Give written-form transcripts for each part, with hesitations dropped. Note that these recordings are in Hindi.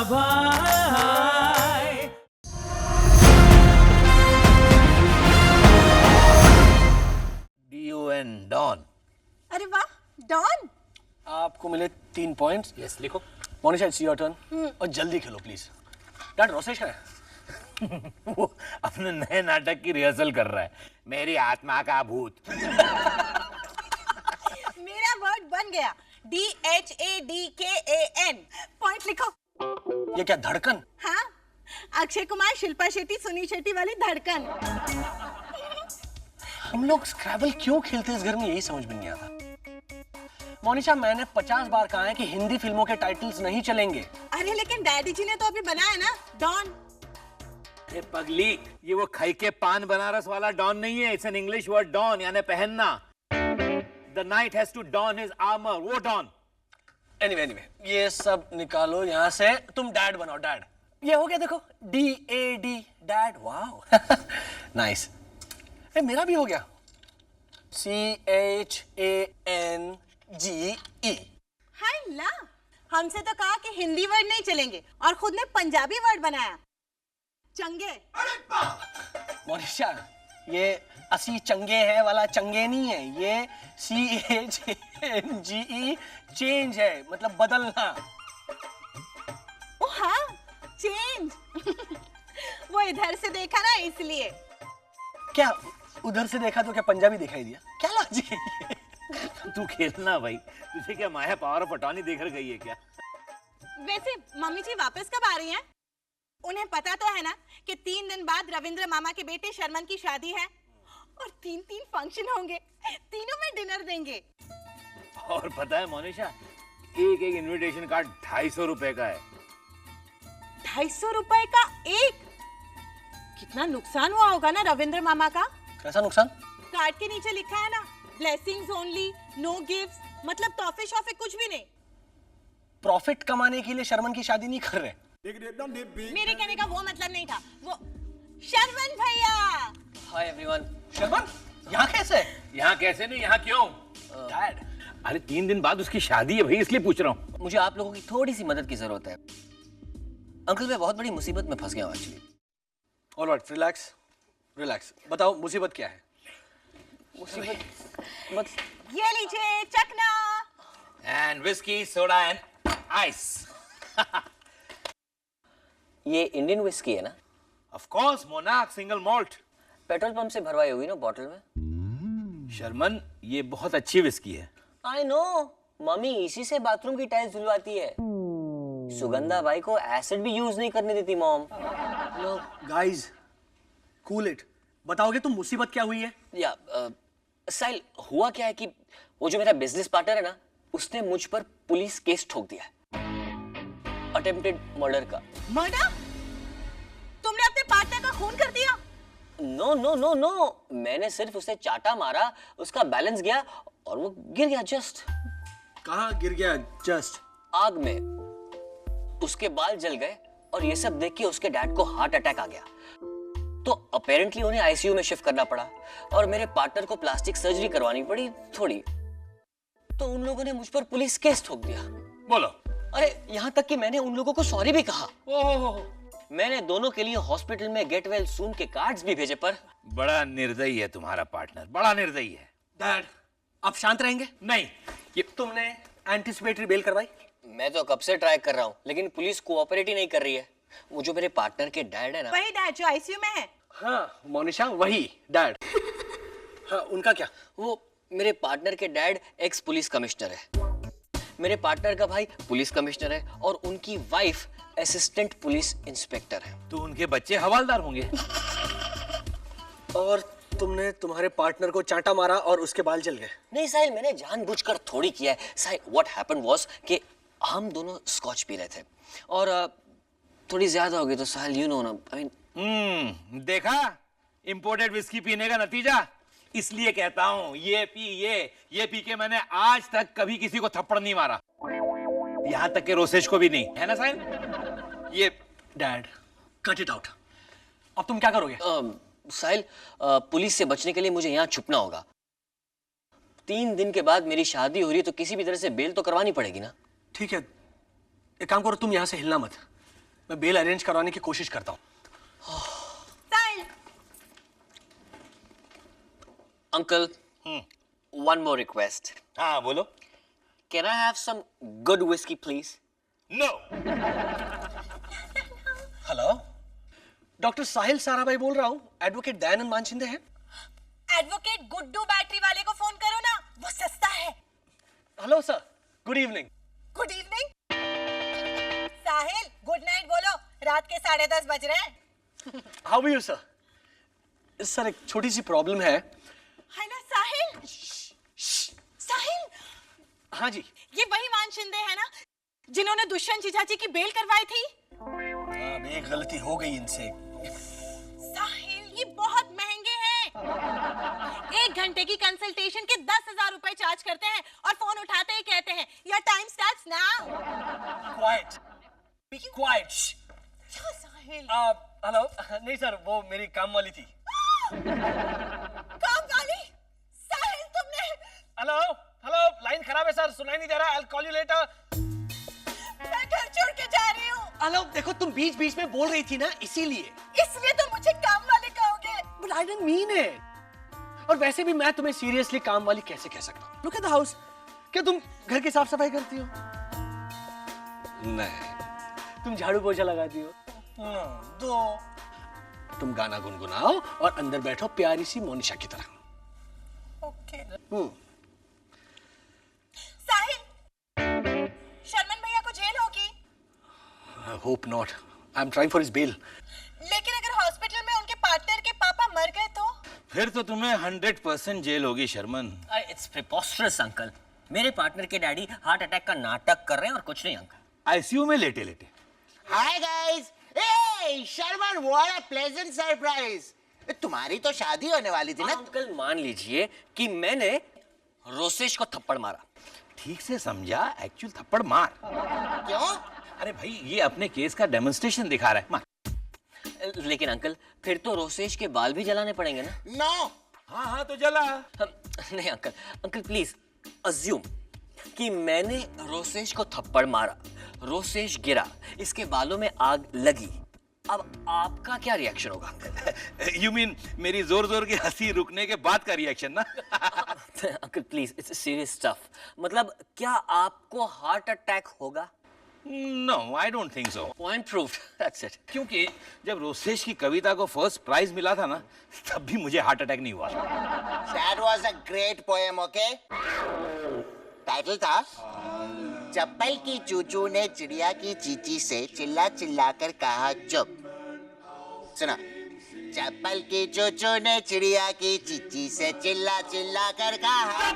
भाई। DON don. अरे वाह, डॉन। आपको मिले 3 पॉइंट्स। यस लिखो। मोनिशा इट्स योर टर्न और जल्दी खेलो प्लीज। डैड रोसेश है। वो अपने नए नाटक की रिहर्सल कर रहा है, मेरी आत्मा का भूत। मेरा वर्ड बन गया, DHADKAN। पॉइंट लिखो। ये क्या धड़कन? हाँ, अक्षय कुमार, शिल्पा शेट्टी, सुनील शेट्टी वाली धड़कन। हम लोग स्क्रैबल क्यों खेलते हैं इस घर में, यही समझ में नहीं आता। मोनिशा मैंने 50 बार कहा है कि हिंदी फिल्मों के टाइटल्स नहीं चलेंगे। अरे लेकिन डैडी जी ने तो अभी बनाया ना, डॉन। ए पगली, ये वो खाई के पान बनारस वाला डॉन नहीं है, it's an English word don, यानी पहनना। The knight has to don his armor, वो डॉन। एनीवे ये सब निकालो यहाँ से, तुम डैड बनाओ डैड। ये हो गया देखो, DAD डैड। Wow nice. मेरा भी हो गया, CHANGE। हाय ला, हमसे तो कहा कि हिंदी वर्ड नहीं चलेंगे और खुद ने पंजाबी वर्ड बनाया, चंगे। मोनिशा ये असी चंगे है वाला चंगे नहीं है, ये CHANGE चेंज है, मतलब बदलना। ओ हाँ, चेंज। वो इधर से देखा ना इसलिए। क्या उधर से देखा तो क्या पंजाबी दिखाई दिया? क्या लॉजिक है ये? तू खेलना भाई, तुझे क्या माया पावर ऑफ अटॉर्नी देकर गई है क्या? वैसे मम्मी जी वापस कब आ रही हैं? उन्हें पता तो है ना कि 3 दिन बाद रविंद्र मामा के बेटे शर्मन की शादी है और 3 फंक्शन होंगे, तीनों में डिनर देंगे। और पता है मोनिशा, एक इनविटेशन कार्ड 250 रुपए का है। 250 रुपए का एक? कितना नुकसान हुआ होगा ना रविंद्र मामा का। कैसा नुकसान? कार्ड के नीचे लिखा है ना, ब्लेसिंग्स ओनली, नो गिफ्ट्स, मतलब तोहफे शोफे कुछ भी नहीं। प्रॉफिट कमाने के लिए शर्मन की शादी नहीं कर रहे। मेरे कहने का वो मतलब नहीं था, वो शर्मन भैया। Hi everyone. शर्मन यहाँ कैसे? यहाँ कैसे नहीं, यहाँ क्यों? डैड, अरे 3 दिन बाद उसकी शादी है भाई, इसलिए पूछ रहा हूँ। मुझे आप लोगों की थोड़ी सी मदद की जरूरत है। अंकल मैं बहुत बड़ी मुसीबत में फंस गया हूँ एक्चुअली। Alright, relax relax. बताओ मुसीबत क्या है? मुसीबत मत ये लीजिए चखना। And whisky, soda and ice. ये इंडियन विस्की है ना? Of course, monarch single malt. Petrol pump से भरवाई होगी ना बॉटल में? शर्मन, ये बहुत अच्छी विस्की है। आई नो, मम्मी इसी से बाथरूम की टाइल्स धुलवाती है। सुगंधा बाई को एसिड भी यूज नहीं करने देती mom. Low guys, cool it. बताओगे तुम मुसीबत क्या हुई है? या साहिल, हुआ क्या है कि वो जो मेरा बिजनेस पार्टनर है ना, उसने मुझ पर पुलिस केस ठोक दिया, अटेम्प्टेड मर्डर का। मर्डर? तुमने अपने पार्टनर का खून कर दिया? नो नो नो नो, मैंने सिर्फ उसे चाटा मारा, उसका बैलेंस गया और वो गिर गया जस्ट। कहाँ गिर गया जस्ट? आग में। उसके बाल जल गए और ये सब देख के उसके डैड को हार्ट अटैक आ गया, तो अपेरेंटली उन्हें आईसीयू में शिफ्ट करना पड़ा और मेरे पार्टनर को प्लास्टिक सर्जरी करवानी पड़ी थोड़ी। तो उन लोगों ने मुझ पर पुलिस केस ठोक दिया। बोलो। अरे यहाँ तक कि मैंने उन लोगों को सॉरी भी कहा। ओह, मैंने दोनों के लिए हॉस्पिटल में गेट वेल सून के कार्ड्स भी भेजे, पर बड़ा निर्दयी है तुम्हारा पार्टनर, बड़ा निर्दयी है। डैड, आप शांत रहेंगे? नहीं, ये तुमने एंटिसिपेटरी बेल करवाई? मैं तो कब से ट्राई कर रहा हूँ, लेकिन पुलिस कोऑपरेट ही नहीं कर रही है। वो जो मेरे पार्टनर के डैड है ना, वही डैड जो आईसीयू में है। हाँ मोनिशा, वही डैड। हाँ, उनका क्या? वो मेरे पार्टनर के डैड एक्स पुलिस कमिश्नर है, मेरे पार्टनर का भाई पुलिस कमिश्नर है और उनकी वाइफ असिस्टेंट पुलिस इंस्पेक्टर है। तो उनके बच्चे हवालदार होंगे। और तुमने तुम्हारे पार्टनर को चांटा मारा और उसके बाल जल गए? नहीं साहिल, मैंने जानबूझकर थोड़ी किया है। साहिल, व्हाट हैपेंड वाज कि हम दोनों स्कॉच पी रहे थे और थोड़ी ज्यादा हो गई, तो साहिल यू नो ना, आई मीन। देखा इंपोर्टेड विस्की पीने का नतीजा। इसलिए कहता हूँ, ये पी के मैंने आज तक कभी किसी को थप्पड़ नहीं मारा, यहाँ तक के रोसेश को भी नहीं, है ना साहिल? ये डैड, कट इट आउट। अब तुम क्या करोगे? साहिल, पुलिस से बचने के लिए मुझे यहाँ छुपना होगा। 3 दिन के बाद मेरी शादी हो रही है, तो किसी भी तरह से बेल तो करवानी पड़ेगी ना। ठीक है, एक काम करो, तुम यहाँ से हिलना मत। मैं बेल अरेंज करवाने की कोशिश करता हूँ। साहिल, अंकल, one more request. हाँ बोलो। Can I have some good whiskey, please? No. Hello, doctor Sahil Sarabhai बोल रहा हूँ। एडवोकेट दयानंद मानशिंदे हैं? एडवोकेट गुड्डू बैटरी वाले को फोन करो ना, वो सस्ता है। Hello sir, good evening. Good evening. Sahil, good night बोलो, रात के 10:30 बज रहे हैं। How are you sir? Sir एक छोटी सी प्रॉब्लम है। है ना साहिल? साहिल, हाँ जी। ये वही मानशिंदे है ना जिन्होंने दुष्यंत जीजाजी की बेल करवाई थी? अब एक गलती हो गई इनसे। साहिल, ये बहुत महंगे हैं। 1 घंटे की कंसल्टेशन के 10,000 रुपए चार्ज करते हैं और फोन उठाते ही कहते हैं your time starts now. Quiet, be quiet. Sahil, hello, नहीं सर, वो मेरी काम वाली थी। काम वाली? साहिल, तुमने? हेलो हेलो, लाइन खराब है सर, सुनाई नहीं दे रहा। I'll call you later. मैं घर छोड़ के जा रही हूँ। हेलो, देखो तुम बीच बीच में बोल रही थी ना, इसीलिए। इसलिए तुम मुझे काम वाले कहोगे? But I didn't mean it. और वैसे भी मैं तुम्हें सीरियसली काम वाली कैसे कह सकता हूँ? Look at the house. क्या तुम घर की साफ सफाई करती हो? नहीं। तुम झाड़ू पोछा लगाती हो? दो। तुम गाना गुनगुनाओ और अंदर बैठो प्यारी सी मोनिशा की तरह। ओके। साहिल, शर्मन भैया को जेल होगी? I hope not. I'm trying for his bail. लेकिन अगर हॉस्पिटल में उनके पार्टनर के पापा मर गए तो? फिर तो तुम्हें 100% जेल होगी शर्मन। It's preposterous, uncle. मेरे पार्टनर के डैडी हार्ट अटैक का नाटक कर रहे हैं और कुछ नहीं अंकल। आईसीयू में लेटे लेटे। Hi guys, hey Sharman, what a pleasant surprise. तुम्हारी तो शादी होने वाली थी ना। अंकल मान लीजिए कि मैंने रोसेश को थप्पड़ मारा। ठीक से समझा, एक्चुअल थप्पड़ मार। क्यों? अरे भाई, ये अपने केस का डेमोन्स्ट्रेशन दिखा रहा है, मार। लेकिन अंकल, फिर तो रोसेश के बाल भी जलाने पड़ेंगे ना? नो। हाँ हाँ तो जला। नहीं अंकल, अंकल प्लीज अज्यूम कि मैंने रोसेश को थप्पड़ मारा, रोसेश गिरा, इसके बालों में आग लगी। अब आपका क्या रिएक्शन होगा अंकल? यू मीन मेरी जोर जोर की हंसी रुकने के बाद का रिएक्शन ना? Uncle please, it's serious stuff. मतलब क्या आपको हार्ट अटैक होगा? No, I don't think so. Point proved, that's it. क्योंकि जब रोसेश की कविता को फर्स्ट प्राइज मिला था ना, तब भी मुझे हार्ट अटैक नहीं हुआ। That was a great poem, okay? Title था चप्पल की चूचू ने चिड़िया की चींची से चिल्ला चिल्ला कर कहा चुप। सुना, चप्पल की चूचू ने चिड़िया की चींची से चिल्ला चिल्ला कर कहा।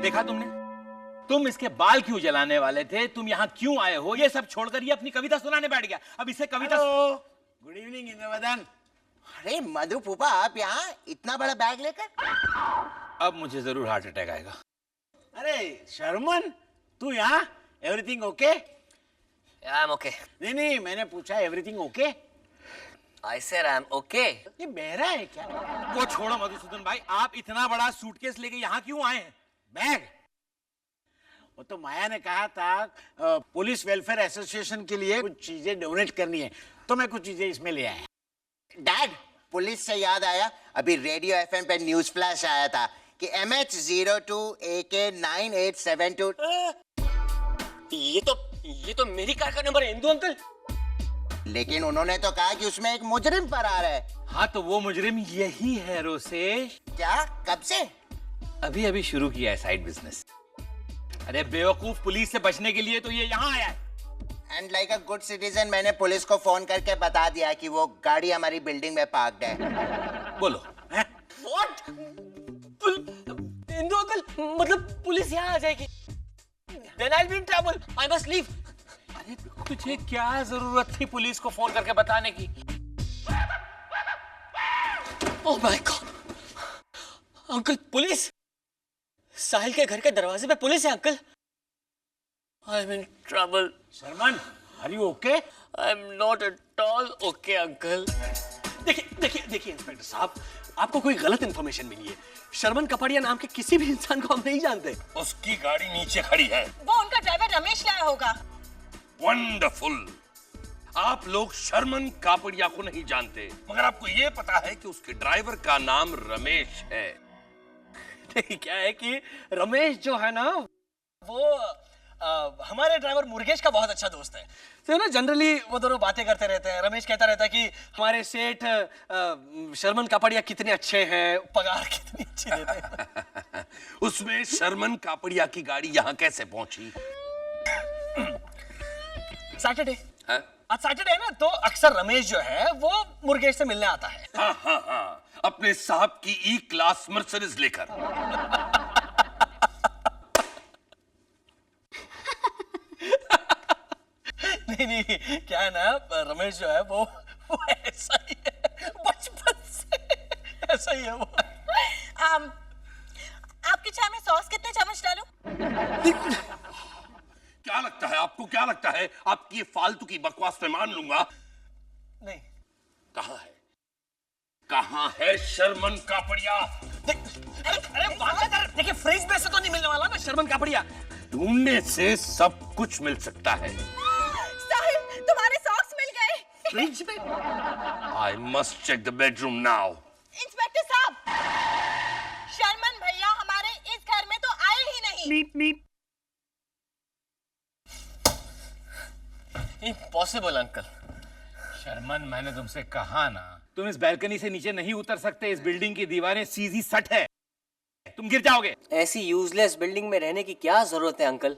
देखा तुमने? तुम इसके बाल क्यों जलाने वाले थे? तुम यहाँ क्यों आए हो? ये सब छोड़कर ये अपनी कविता सुनाने बैठ गया। अब इसे कविता। Good evening Indravadan. अरे मधु फूफा, आप यहाँ इतना बड़ा बैग लेकर? अब मुझे जरूर हार्ट अटैक आएगा। अरे शर्मन, तू यहाँ? Everything okay? I am okay. नहीं, मैंने पूछा everything okay? I said I am okay. ये बहरा है क्या? वो छोड़ो मधुसूदन भाई, आप इतना बड़ा सूटकेस लेके यहाँ क्यों आए हैं? बैग? वो तो माया ने कहा था पुलिस वेलफेयर एसोसिएशन के लिए कुछ चीजें डोनेट करनी है, तो मैं कुछ चीजें इसमें ले आया। डैड, पुलिस से याद आया, अभी रेडियो एफएम पे न्यूज फ्लैश आया था कि MH02 AK 9872। ये तो मेरी कार का नंबर है इंदु अंकल। लेकिन उन्होंने तो कहा कि उसमें एक मुजरिम फरार है। हाँ तो वो मुजरिम यही है रोसेश। क्या? कब से? अभी अभी शुरू किया है साइड बिजनेस। अरे बेवकूफ, पुलिस से बचने के लिए तो ये यहाँ आया है। And like a good citizen मैंने पुलिस को फोन करके बता दिया कि वो गाड़ी हमारी बिल्डिंग में पार्क्ड है। बोलो। व्हाट? इंदु अंकल, मतलब पुलिस यहाँ आ जाएगी? Then I'll be in trouble. I must leave. अरे तुझे क्या जरूरत थी पुलिस को फोन करके बताने की? Oh my God. Uncle, police? Sahil के घर के दरवाजे पे पुलिस है uncle. I'm in trouble. Sharman, are you okay? I'm not at all okay, uncle. देखिए इंस्पेक्टर साहब, आपको कोई गलत इंफॉर्मेशन मिली है। शर्मन कपड़िया नाम के किसी भी इंसान को हम नहीं जानते। उसकी गाड़ी नीचे खड़ी है। वो उनका ड्राइवर रमेश लाया होगा। वंडरफुल। आप लोग शर्मन कापड़िया को नहीं जानते, मगर आपको यह पता है कि उसके ड्राइवर का नाम रमेश है। नहीं, क्या है कि रमेश जो है ना वो हमारे ड्राइवर मुर्गेश का बहुत अच्छा दोस्त है। तो ना जनरली वो दोनों बातें करते रहते हैं। रमेश कहता रहता है कि हमारे सेठ शर्मन कापड़िया कितने अच्छे हैं, पगार कितनी अच्छी देते हैं। उसमें शर्मन कापड़िया की गाड़ी यहाँ कैसे पहुंची? सैटरडे, हाँ? आज सैटरडे है ना, तो अक्सर रमेश जो है वो मुर्गेश से मिलने आता है। हाँ हाँ हाँ, अपने साहब की ई क्लास मर्सिडीज लेकर। नहीं, क्या है ना, रमेश जो है वो ऐसा ही है, बचपन से ऐसा ही है वो। आपकी चाय में सॉस कितने चम्मच डालूं? क्या लगता है आपको, क्या लगता है? आपकी ये फालतू की बकवास मैं मान लूंगा। नहीं, कहाँ है शर्मन कापड़िया? अरे वाकई देखिए, फ्रिज में से तो नहीं मिलने वाला ना शर्मन कापड़िया। ढूंढने से सब कुछ मिल सकता है। साहिल, तुम्हारे सॉक्स मिल गए। फ्रिज में? I must check the bedroom now. Inspector साहब, शर्मन भैया हमारे इस घर में तो आए ही नहीं। Impossible uncle. शर्मन, मैंने तुमसे कहा ना, तुम इस बैल्कनी से नीचे नहीं उतर सकते। इस बिल्डिंग की दीवारें सीधी सट है, तुम गिर जाओगे। ऐसी यूजलेस बिल्डिंग में रहने की क्या जरूरत है अंकल?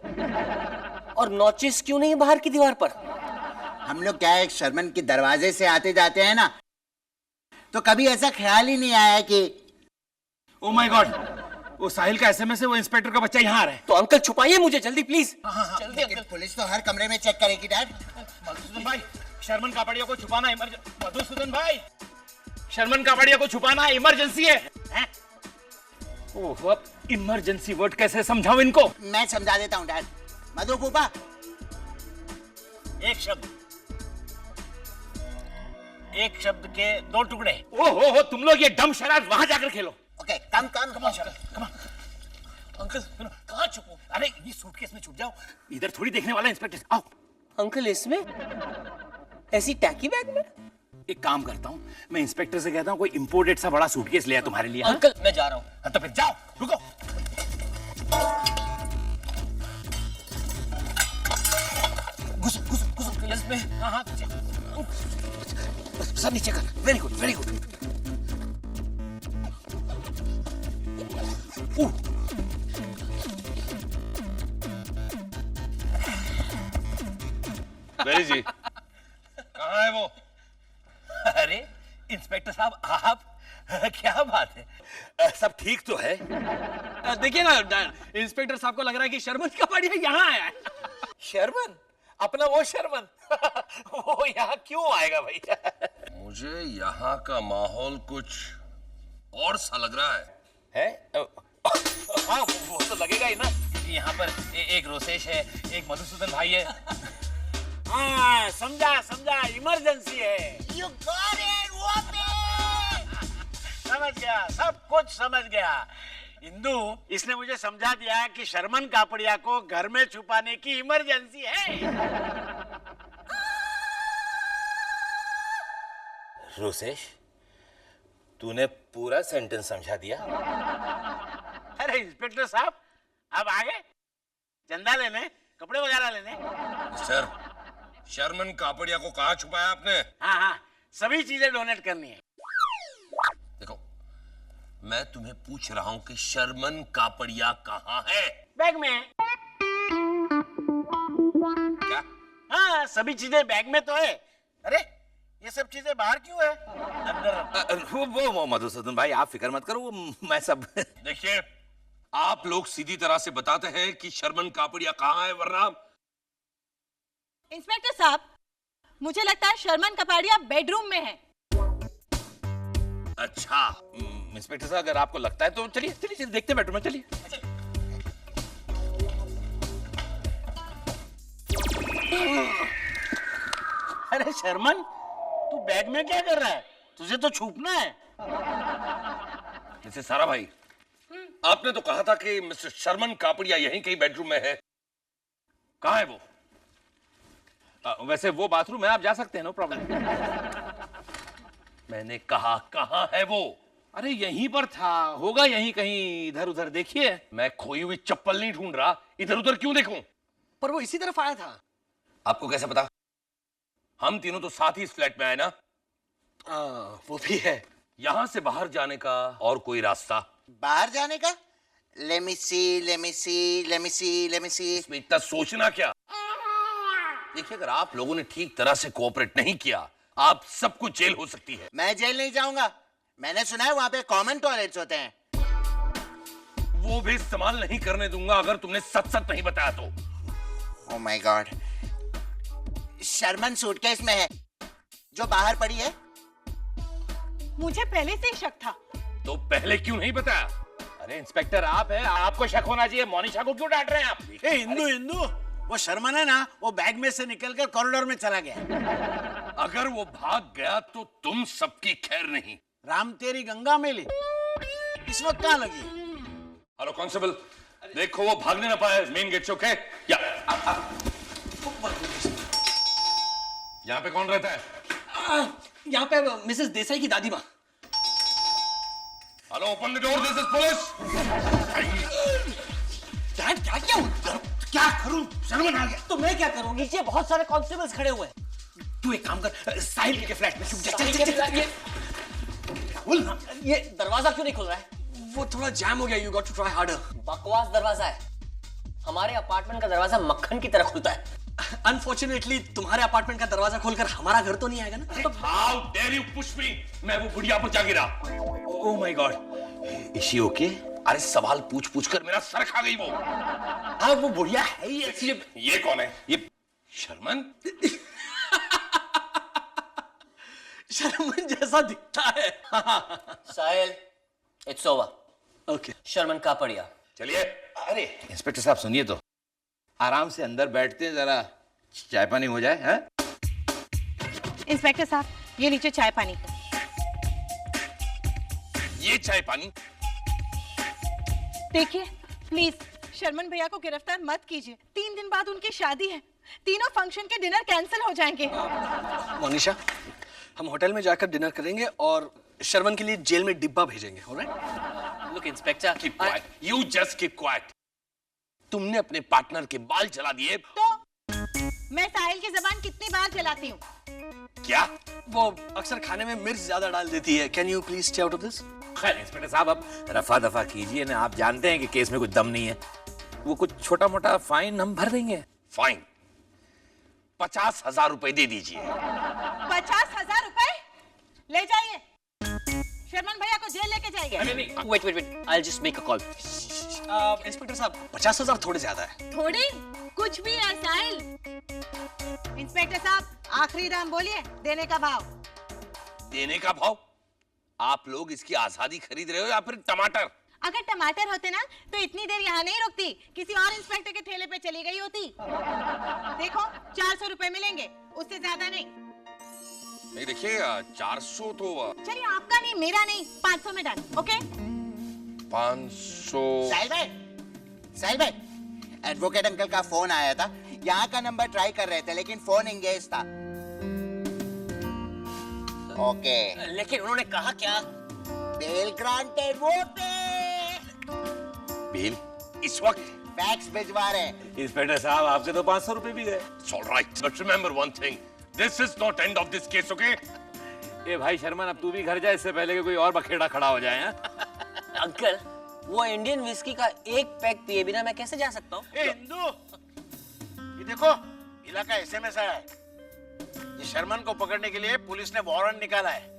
और नॉचेस क्यों नहीं बाहर की दीवार पर? हम लोग क्या है, शर्मन के दरवाजे से आते जाते हैं ना, तो कभी ऐसा ख्याल ही नहीं आया कि ओ माय गॉड, वो साहिल का एसएमएस है, वो इंस्पेक्टर का बच्चा यहाँ आ रहा है। तो अंकल छुपाइए मुझे जल्दी प्लीज। जल्दी लेकिन अंकल। पुलिस तो हर कमरे में चेक करेगी डैड। मधुसूदन भाई, शर्मन कापड़िया को छुपाना मधुसूदन भाई, शर्मन कापड़िया को छुपाना इमरजेंसी है। ओह, अब इमरजेंसी वर्ड कैसे समझाऊं इनको? मैं समझा देता हूँ डैड। मधु फूफा, एक शब्द के दो टुकड़े। ओहो, तुम लोग ये डम शराब वहां जाकर खेलो। ओके, कम अंकल कहाँ छुपो? अरे ये सूटकेस में छुप जाओ, इधर थोड़ी देखने वाला इंस्पेक्टर। आओ। अंकल इसमें ऐसी टैकी बैग में? एक काम करता हूँ, मैं इंस्पेक्टर से कहता हूँ कोई इंपोर्टेड सा बड़ा सूटकेस ले आए तुम्हारे लिए। हाँ? अंकल मैं जा रहा हूँ। हाँ, तो फिर जाओ, रुको। घुस इसमें। हाँ, सर नीचे कर। Very good, very good. Very जी, कहाँ है वो? अरे इंस्पेक्टर साहब, आप क्या बात है? सब ठीक तो है? देखिए ना, इंस्पेक्टर साहब को लग रहा है कि शर्मन कापड़िया यहाँ आया है। शर्मन, अपना वो शर्मन वो यहाँ क्यों आएगा भाई? मुझे यहाँ का माहौल कुछ और सा लग रहा है। हाँ, वो तो लगेगा ही ना। यहाँ पर एक रोसेश है, एक मधुसूदन भाई है। हाँ, समझा, इमरजेंसी है। यू गॉट इट, समझ गया, सब कुछ समझ गया। इंदु, इसने मुझे समझा दिया कि शर्मन कापड़िया को घर में छुपाने की इमरजेंसी है। रोसेश, तूने पूरा सेंटेंस समझा दिया। अरे इंस्पेक्टर साहब, अब आगे चंदा लेने, कपड़े वगैरह लेने। सर, शर्मन कापड़िया को कहाँ छुपाया आपने? हाँ, सभी चीजें डोनेट करनी है। देखो, मैं तुम्हें पूछ रहा हूँ कि शर्मन कापड़िया कहाँ है? बैग में। क्या? हाँ, सभी चीजें बैग में तो है। अरे ये सब चीजें बाहर क्यों है? अंदर। वो मधुसूदन भाई, आप फिक्र मत करो, वो मैं सब देखिए, आप लोग सीधी तरह से बताते हैं कि शर्मन कापड़िया कहाँ है, वरना इंस्पेक्टर साहब, मुझे लगता है शर्मन कपाड़िया बेडरूम में है। अच्छा। इंस्पेक्टर साहब, अगर आपको लगता है तो चलिए देखते हैं बेडरूम में, चलिए। अरे शर्मन, तू बैग में क्या कर रहा है? तुझे तो छुपना है। जैसे सारा भाई, आपने तो कहा था कि मिस्टर शर्मन कापड़िया यहीं कहीं बेडरूम में है। कहाँ है वो? वैसे वो बाथरूम है, आप जा सकते हैं, नो प्रॉब्लम। मैंने कहा कहाँ है वो? अरे यहीं पर था, होगा यहीं कहीं, इधर उधर देखिए। मैं खोई हुई चप्पल नहीं ढूंढ रहा, इधर उधर क्यों देखूं? पर वो इसी तरफ आया था। आपको कैसे पता? हम तीनों तो साथ ही इस फ्लैट में आए ना। वो भी है। यहां से बाहर जाने का और कोई रास्ता? बाहर जाने का? लेमी सी। इसमें इतना सोचना क्या? देखिए, अगर आप लोगों ने ठीक तरह से कोऑपरेट नहीं किया, आप सबको जेल हो सकती है। मैं जेल नहीं जाऊंगा। मैंने सुना है वहां पे कॉमन टॉयलेट्स होते हैं। वो भी इस्तेमाल नहीं करने दूंगा अगर तुमने सच सच नहीं बताया तो। Oh my God, Sharman suitcase में है जो बाहर पड़ी है। मुझे पहले से ही शक था। तो पहले क्यों नहीं बताया? अरे इंस्पेक्टर आप है, आपको शक होना चाहिए, मोनिशा को क्यों डांट रहे हैं आप? ए इंदू, वो शर्मन है ना, वो बैग में से निकलकर कॉरिडोर में चला गया। अगर वो भाग गया तो तुम सबकी खैर नहीं। राम तेरी गंगा मेली, इस वक्त कहाँ लगी? हेलो कांस्टेबल, देखो वो भागने ना पाए मेन गेट से, ओके? या यहाँ पे कौन रहता है? यहाँ पे मिसेस देसाई की दादी माँ। Hello, open the door, this is police. Dad क्या करूं? शर्मन आ गया तो मैं क्या करूं? नीचे बहुत सारे कांस्टेबल्स खड़े हुए हैं। तू एक काम कर, साहिल के फ्लैट में छुप जा। चल। बोल ना। ये दरवाजा क्यों नहीं खुल रहा है? वो थोड़ा जैम हो गया। You got to try harder. बकवास दरवाजा है। हमारे अपार्टमेंट का दरवाजा मक्खन की तरह खुलता है। अनफॉर्चुनेटली तुम्हारे अपार्टमेंट का दरवाजा खोलकर हमारा घर तो नहीं आएगा ना। How dare you push me? मैं वो बुढ़िया पर जा गिरा। Oh my God, is she okay? अरे सवाल पूछ पूछ कर मेरा सर खा गई वो। हाँ वो बुढ़िया है ही ऐसी। ये कौन है? ये शर्मन? शर्मन जैसा दिखता है। Sahil, it's over. Okay. Sharman Kapadia. चलिए। अरे इंस्पेक्टर साहब सुनिए तो, आराम से अंदर बैठते हैं, जरा चाय पानी हो जाए। हैं? इंस्पेक्टर साहब, ये लीजिए चाय पानी। ये चाय पानी? देखिए प्लीज, शर्मन भैया को गिरफ्तार मत कीजिए। 3 दिन बाद उनकी शादी है, तीनों फंक्शन के डिनर कैंसिल हो जाएंगे। मोनिशा, हम होटल में जाकर डिनर करेंगे और शर्मन के लिए जेल में डिब्बा भेजेंगे। Alright? Look inspector, Keep quiet. You just keep quiet. तुमने अपने पार्टनर के बाल जला दिए। तो मैं साहिल की जबान कितनी बार चलाती हूँ? क्या? वो अक्सर खाने में मिर्च ज्यादा डाल देती है। Can you please stay out of this? खैर इंस्पेक्टर साहब, अब रफा दफा कीजिए ना, आप जानते हैं कि केस में कुछ दम नहीं है। वो कुछ छोटा मोटा फाइन हम भर देंगे। फाइन 50,000 रुपए दे दीजिए। 50,000 रुपए? ले जाइए, शर्मन भैया को जेल लेके जाइए। Wait, I'll just make a call. Inspector साहब, 50,000 थोड़े ज्यादा है। थोड़ी कुछ भी है साहिल। इंस्पेक्टर साहब, आखिरी दाम बोलिए, देने का भाव। देने का भाव? आप लोग इसकी आजादी खरीद रहे हो या फिर टमाटर? अगर टमाटर होते ना तो इतनी देर यहाँ नहीं रुकती, किसी और इंस्पेक्टर के ठेले पे चली गई होती। देखो 400 रुपए मिलेंगे, उससे ज्यादा नहीं। नहीं देखिए, 400 तो चलिए, आपका नहीं, मेरा नहीं, 500 में डन। ओके? 500। साहिल भाई, एडवोकेट अंकल का फोन आया था। यहाँ का नंबर ट्राई कर रहे थे लेकिन फोन इंगेज था। ओके। लेकिन उन्होंने कहा क्या? Bell granted. वो पे बेल इस वक्त? फैक्स भिजवा रहे हैं। इंस्पेक्टर साहब, आपके तो 500 रुपए भी गए। It's all right, but remember one thing. This is not end of this case, okay? ए भाई शर्मन, अब तू भी घर जा, इससे पहले कि कोई और बखेड़ा खड़ा हो जाए। हैं? अंकल, वो इंडियन विस्की का एक पैक पिए बिना मैं कैसे जा सकता हूँ? ए इंदू, ये देखो, इलाका एसएमएस आया है। ये शर्मन को पकड़ने के लिए पुलिस ने वारंट निकाला है।